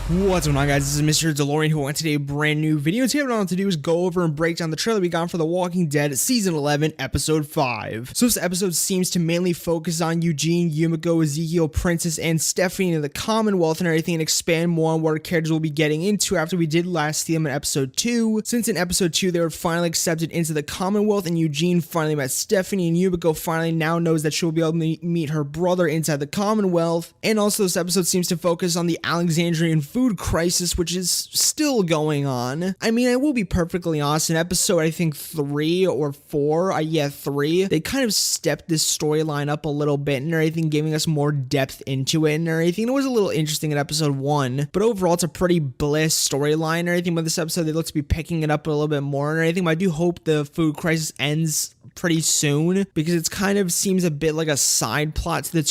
What's going on, guys? This is Mr. DeLorean who went today a brand new video. Today what I want to do is go over and break down the trailer we got for The Walking Dead Season 11 Episode 5. So this episode seems to mainly focus on Eugene, Yumiko, Ezekiel, Princess, and Stephanie in the Commonwealth and everything, and expand more on what our characters will be getting into after we did last see them in Episode 2. Since in Episode 2 they were finally accepted into the Commonwealth and Eugene finally met Stephanie, and Yumiko finally now knows that she'll be able to meet her brother inside the Commonwealth. And also this episode seems to focus on the Alexandrian food crisis, which is still going on. I mean, I will be perfectly honest, in episode I think 3 or 4, 3, they kind of stepped this storyline up a little bit and everything, giving us more depth into it and everything. It was a little interesting in episode 1, but overall it's a pretty bliss storyline and everything. But this episode they look to be picking it up a little bit more and everything, but I do hope the food crisis ends pretty soon, because it's kind of seems a bit like a side plot to the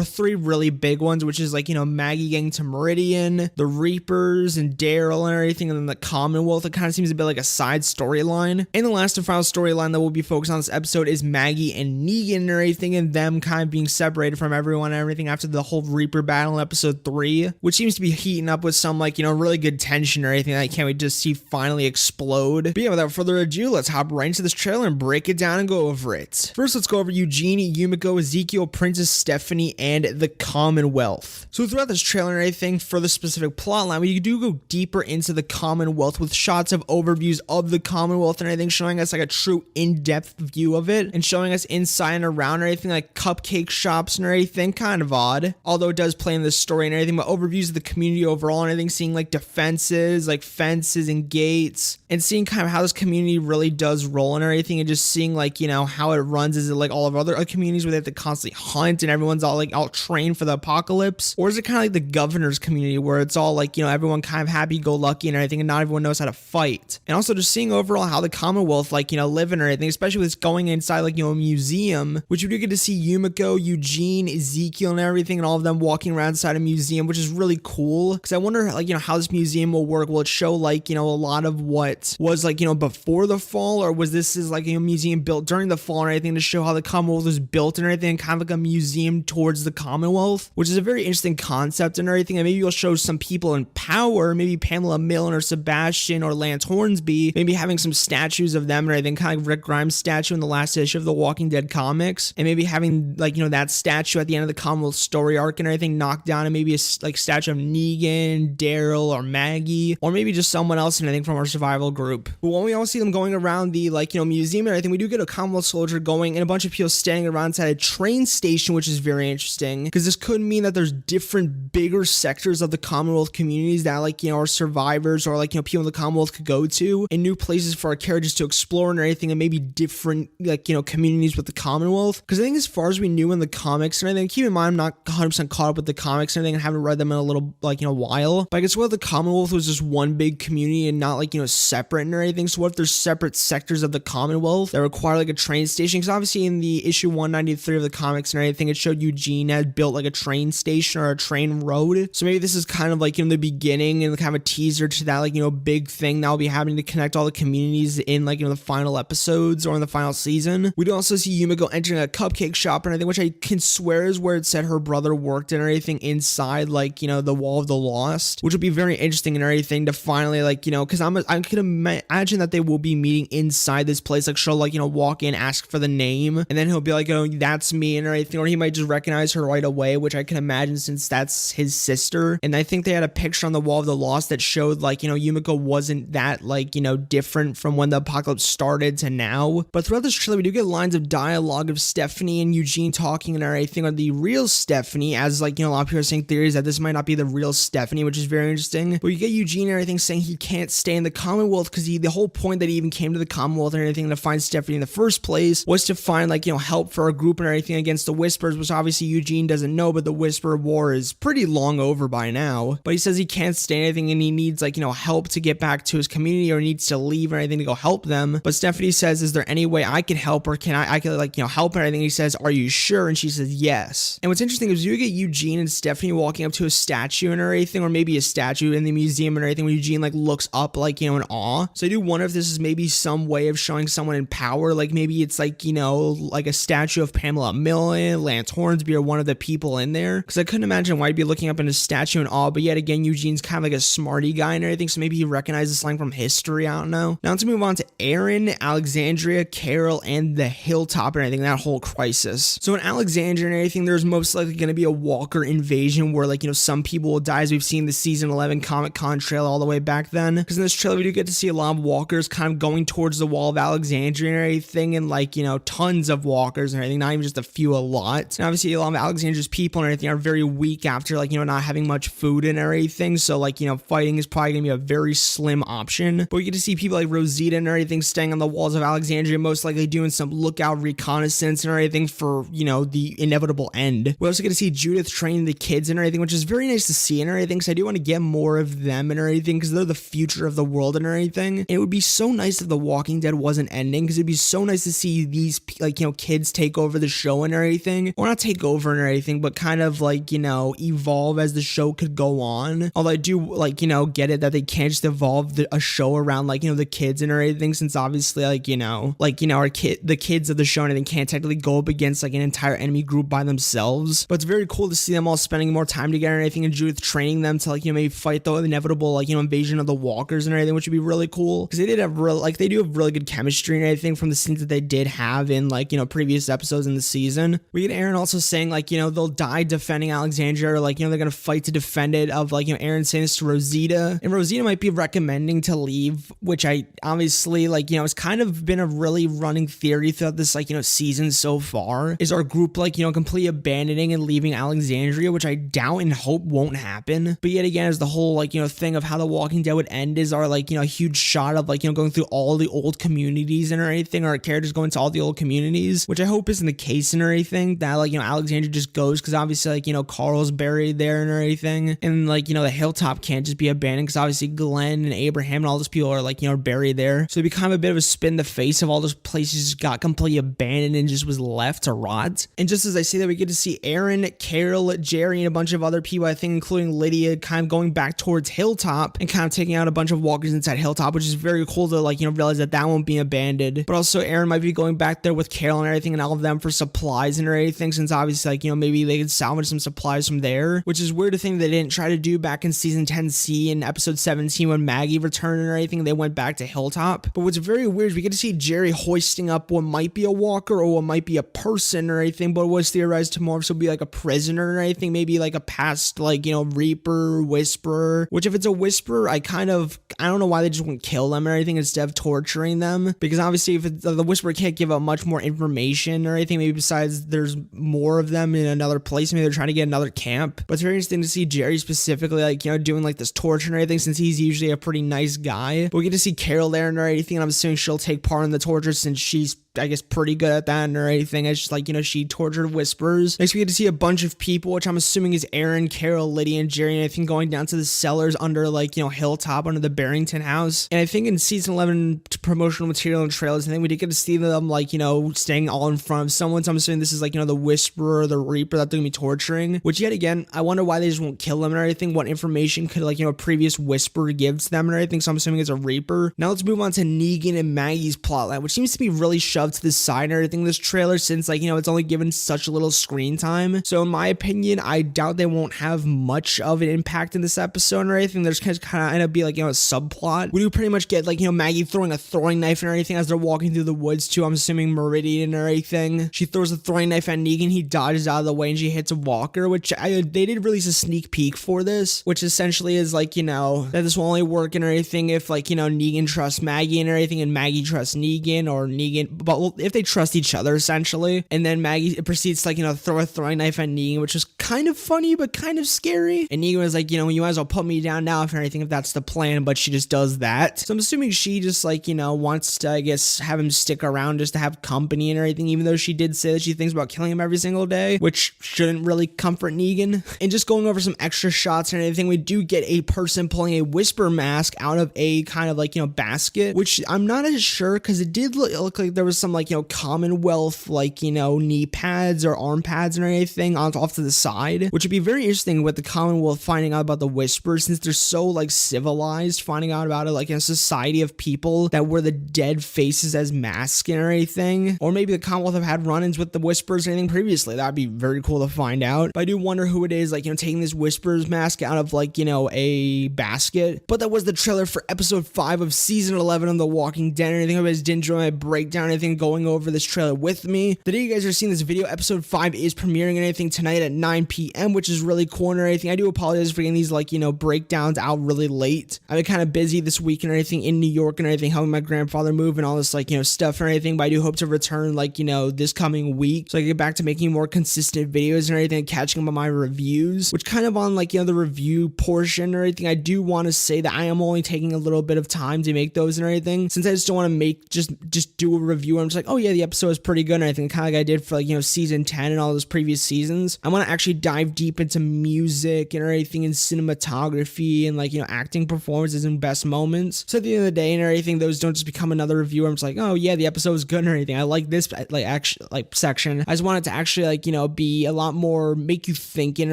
three really big ones, which is like, you know, Maggie getting to Meridian, the Reapers and Daryl and everything, and then the Commonwealth. It kind of seems a bit like a side storyline. And the last and final storyline that we'll be focused on this episode is Maggie and Negan and everything, and them kind of being separated from everyone and everything after the whole Reaper battle in episode 3, which seems to be heating up with some, like, you know, really good tension or anything that I can't wait to see finally explode. But yeah, without further ado, let's hop right into this trailer and break it down and go over it. First, let's go over Eugene, Yumiko, Ezekiel, Princess, Stephanie, and the Commonwealth. So throughout this trailer and everything, for the specific plotline, we do go deeper into the Commonwealth with shots of overviews of the Commonwealth and everything, showing us like a true in-depth view of it and showing us inside and around and everything, like cupcake shops and everything. Kind of odd, although it does play in the story and everything, but overviews of the community overall and everything, seeing like defenses, like fences and gates, and seeing kind of how this community really does roll and everything, and just seeing like, you know, how it runs. Is it like all of other communities where they have to constantly hunt and everyone's all like out trained for the apocalypse, or is it kind of like the governor's community where it's all like, you know, everyone kind of happy-go-lucky and everything, and not everyone knows how to fight? And also just seeing overall how the Commonwealth, like, you know, live and everything, especially with going inside like, you know, a museum, which we do get to see Yumiko, Eugene, Ezekiel and everything, and all of them walking around inside a museum, which is really cool, because I wonder, like, you know, how this museum will work. Will it show like, you know, a lot of what was like, you know, before the fall, or was this is like a museum built during the fall and everything to show how the Commonwealth was built and everything, kind of like a museum towards the Commonwealth, which is a very interesting concept and everything. And maybe you'll show some people in power, maybe Pamela Milne or Sebastian or Lance Hornsby, maybe having some statues of them and everything, kind of like Rick Grimes' statue in the last issue of the Walking Dead comics, and maybe having like, you know, that statue at the end of the Commonwealth story arc and everything knocked down, and maybe a like statue of Negan, Daryl, or Maggie, or maybe just someone else and anything from our survival group. But when we all see them going around the, like, you know, museum and everything, we do get a Commonwealth soldier going and a bunch of people standing around inside a train station, which is very interesting, because this could mean that there's different bigger sectors of the Commonwealth communities that, like, you know, are survivors or like, you know, people in the Commonwealth could go to, and new places for our characters to explore and everything, and maybe different, like, you know, communities with the Commonwealth. Because I think as far as we knew in the comics and everything, keep in mind I'm not 100% caught up with the comics and everything and haven't read them in a little, like, you know, while, but I guess what the Commonwealth was just one big community and not, like, you know, separate and everything. So what if there's separate sectors of the Commonwealth that require like a train station? Because obviously in the issue 193 of the comics and everything, it showed Eugene had built like a train station or a train road. So maybe this is kind of like in the beginning and kind of a teaser to that, like, you know, big thing that will be happening to connect all the communities in, like, you know, the final episodes or in the final season. We do also see Yumiko entering a cupcake shop and everything, which I can swear is where it said her brother worked and everything, inside, like, you know, the Wall of the Lost, which would be very interesting and everything to finally, like, you know, because I could imagine that they will be meeting inside this place. Like, she'll, like, you know, walk in, ask for the name, and then he'll be like, oh, that's me and everything, or he might just recognize her right away, which I can imagine since that's his sister. And I think they had a picture on the Wall of the Lost that showed, like, you know, Yumiko wasn't that, like, you know, different from when the apocalypse started to now. But throughout this trailer we do get lines of dialogue of Stephanie and Eugene talking and everything, or the real Stephanie, as, like, you know, a lot of people are saying theories that this might not be the real Stephanie, which is very interesting. But you get Eugene and everything saying he can't stay in the Commonwealth because the whole point that he even came to the Commonwealth and everything to find Stephanie in the first place was to find, like, you know, help for a group and everything against the Whispers, which obviously Eugene doesn't know, but the Whisper War is pretty long over by now. But he says he can't stay anything and he needs, like, you know, help to get back to his community, or needs to leave or anything to go help them. But Stephanie says, is there any way I can help, or can I can, like, you know, help and everything? He says, are you sure? And she says yes. And what's interesting is you get Eugene and Stephanie walking up to a statue and everything, or maybe a statue in the museum and everything, where Eugene like looks up, like, you know, in awe. So I do wonder if this is maybe some way of showing someone in power. Like maybe it's like, you know, like a statue of Pamela Millen, Lance Hornsby, or one of the people in there. Because I couldn't imagine why I'd be looking up in a statue and all. But yet again, Eugene's kind of like a smarty guy and everything. So maybe he recognizes slang from history. I don't know. Now let's move on to Aaron, Alexandria, Carol, and the Hilltop and everything, that whole crisis. So in Alexandria and everything, there's most likely going to be a walker invasion where, like, you know, some people will die, as we've seen the season 11 Comic-Con trailer all the way back then. Because in this trailer, we do get to see a lot of walkers kind of going towards the wall of Alexandria and everything, and like, you know, tons of walkers and everything, not even just a few, a lot. And obviously a lot of Alexandria's people and everything are very weak after, like, you know, not having much food and everything. So like, you know, fighting is probably going to be a very slim option. But we get to see people like Rosita and everything staying on the walls of Alexandria, most likely doing some lookout reconnaissance and everything for, you know, the inevitable end. We're also going to see Judith training the kids and everything, which is very nice to see and everything, because I do want to get more of them and everything, because they're the future of the world and everything. And it would be so nice if The Walking Dead wasn't ending, because it'd be so nice to see these, like, you know, kids take over the show and everything, or not take over and everything, but kind of like, you know, evolve as the show could go on. Although I do, like, you know, get it that they can't just evolve a show around, like, you know, the kids and everything, since obviously, like, you know, the kids of the show and everything can't technically go up against like an entire enemy group by themselves. But it's very cool to see them all spending more time together and everything, and Judith training them to, like, you know, maybe fight the inevitable, like, you know, invasion of the walkers and everything, which would be really cool, because they did have they do have really good chemistry and everything from the scenes that they did have in, like, you know, previous episodes in the season. We get Aaron also saying, like, you know, they'll die defending Alexandria, or like, you know, they're gonna fight to defend it, of like, you know, Aaron saying this to Rosita, and Rosita might be recommending to leave, which I obviously, like, you know, it's kind of been a really running theory throughout this, like, you know, season so far, is our group, like, you know, completely abandoning and leaving Alexandria, which I doubt and hope won't happen. But yet again, is the whole, like, you know, thing of how The Walking Dead would end, is our, like, you know, huge shot of, like, you know, going through all the old communities and everything, or our characters going to all the old communities, which I hope isn't the case and everything, that, like, you know, Alexandria just goes, because obviously, like, you know, Carl's buried there and everything, and, like, you know, the Hilltop can't just be abandoned, because obviously Glenn and Abraham and all those people are, like, you know, buried there. So it'd be kind of a bit of a spin in the face of all those places just got completely abandoned and just was left to rot. And just as I say that, we get to see Aaron, Carol, Jerry, and a bunch of other people, I think including Lydia, kind of going back towards Hilltop and kind of taking out a bunch of walkers inside Hilltop, which is very cool to, like, you know, realize that that won't be abandoned. But also Aaron might be going back there with Carol and everything, and all of them for supplies and everything, since obviously, like, you know, maybe they could salvage some supplies from there, which is weird to think they didn't try to do back in season 10C in episode 17 when Maggie returned and everything. They went back to Hilltop. But what's very weird is we get to see Jerry hoisting up what might be a walker or what might be a person or anything, but was theorized to more so be like a prisoner or anything, maybe like a past, like, you know, Reaper, Whisperer, which if it's a Whisperer, I don't know why they just wouldn't kill them or anything instead of torturing them, because obviously if the Whisperer can't give out much more information or anything, maybe besides there's more of them in another place, maybe they're trying to get another camp. But it's very interesting to see Jerry specifically, like, you know, doing like this torture and everything, since he's usually a pretty nice guy. But we get to see Carol there and everything, and I'm assuming she'll take part in the torture, since she's, I guess, pretty good at that or anything. It's just like, you know, she tortured Whisperers. Next, we get to see a bunch of people, which I'm assuming is Aaron, Carol, Lydia, and Jerry, and I think going down to the cellars under, like, you know, Hilltop, under the Barrington house. And I think in season 11 promotional material and trailers, I think we did get to see them, like, you know, staying all in front of someone. So I'm assuming this is, like, you know, the Whisperer, the Reaper that they're gonna be torturing, which yet again, I wonder why they just won't kill them and everything. What information could, like, you know, a previous Whisperer give to them and everything. So I'm assuming it's a Reaper. Now let's move on to Negan and Maggie's plotline, which seems to be really shoved to the side and everything this trailer, since, like, you know, it's only given such little screen time. So in my opinion, I doubt they won't have much of an impact in this episode or anything. There's kind of end up be, like, you know, a subplot. We do pretty much get, like, you know, Maggie throwing a throwing knife and everything as they're walking through the woods too. I'm assuming Meridian or anything. She throws a throwing knife at Negan, he dodges out of the way, and she hits a walker, which they did release a sneak peek for this, which essentially is, like, you know, that this will only work and everything if, like, you know, Negan trusts Maggie and everything, and Maggie trusts Negan, or Negan, but well, if they trust each other essentially. And then Maggie proceeds to, like, you know, throw a throwing knife at Negan, which is kind of funny but kind of scary. And Negan was like, you know, you might as well put me down now if anything, if that's the plan. But she just does that. So I'm assuming she just, like, you know, wants to, I guess, have him stick around just to have company and everything, even though she did say that she thinks about killing him every single day, which shouldn't really comfort Negan. And just going over some extra shots and everything, we do get a person pulling a Whisper mask out of a kind of, like, you know, basket, which I'm not as sure, because it did look like there was some like, Commonwealth, like, knee pads or arm pads or anything off to the side, which would be very interesting with the Commonwealth finding out about the Whispers, since they're so like civilized, finding out about it like in a society of people that wear the dead faces as masks and everything. Or maybe the Commonwealth have had run-ins with the Whispers or anything previously. That'd be very cool to find out. But I do wonder who it is, like, taking this Whispers mask out of like, a basket. But that was the trailer for episode 5 of season 11 of The Walking Dead. And I think you guys did enjoy my breakdown and everything, going over this trailer with me. The day you guys are seeing this video, episode 5 is premiering and everything tonight at 9 p.m, which is really cool and everything. I do apologize for getting these like, breakdowns out really late. I've been kind of busy this week and everything in New York and everything, helping my grandfather move and all this like, stuff and everything. But I do hope to return like, this coming week, so I can get back to making more consistent videos and everything, and catching up on my reviews, which kind of on like, the review portion and everything. I do want to say that I am only taking a little bit of time to make those and everything, since I just don't want to make just do a review and I'm just like, oh yeah, the episode is pretty good and I think kind of like I did for like, season 10 and all those previous seasons. I want to actually dive deep into music and everything, and cinematography and like, acting performances and best moments. So at the end of the day and everything, those don't just become another review. I'm just like, oh yeah, the episode was good and everything. I like this like actually like section. I just want it to actually like, be a lot more, make you think and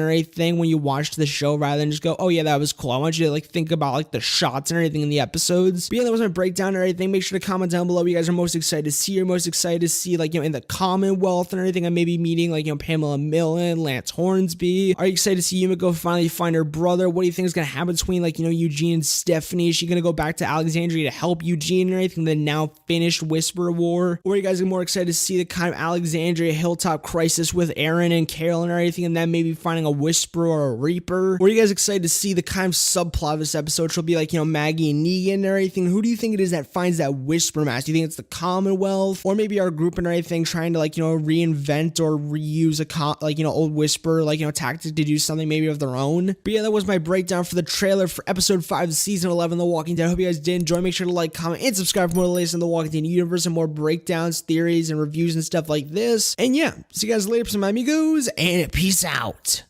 everything when you watch the show, rather than just go, oh yeah, that was cool. I want you to like think about like the shots and everything in the episodes. But yeah, that was my breakdown and everything. Make sure to comment down below what you guys are most excited to see, or most excited to see like, in the Commonwealth and everything. I may be meeting like, Pamela Millen, Lance Hornsby. Are you excited to see Yumiko finally find her brother? What do you think is going to happen between like, Eugene and Stephanie? Is she going to go back to Alexandria to help Eugene and everything, the now finished Whisper War? Or are you guys more excited to see the kind of Alexandria Hilltop crisis with Aaron and Carol and everything, and then maybe finding a Whisperer or a Reaper? Or are you guys excited to see the kind of subplot of this episode, which will be like, Maggie and Negan and everything? Who do you think it is that finds that Whisper mask? Do you think it's the Commonwealth, or maybe our group and everything trying to like, reinvent or reuse a old Whisper like, tactic to do something maybe of their own? But yeah, that was my breakdown for the trailer for episode 5 of season 11 of The Walking Dead. I hope you guys did enjoy. Make sure to like, comment, and subscribe for more latest in The Walking Dead universe and more breakdowns, theories, and reviews and stuff like this. And yeah, see you guys later for some amigos, and peace out.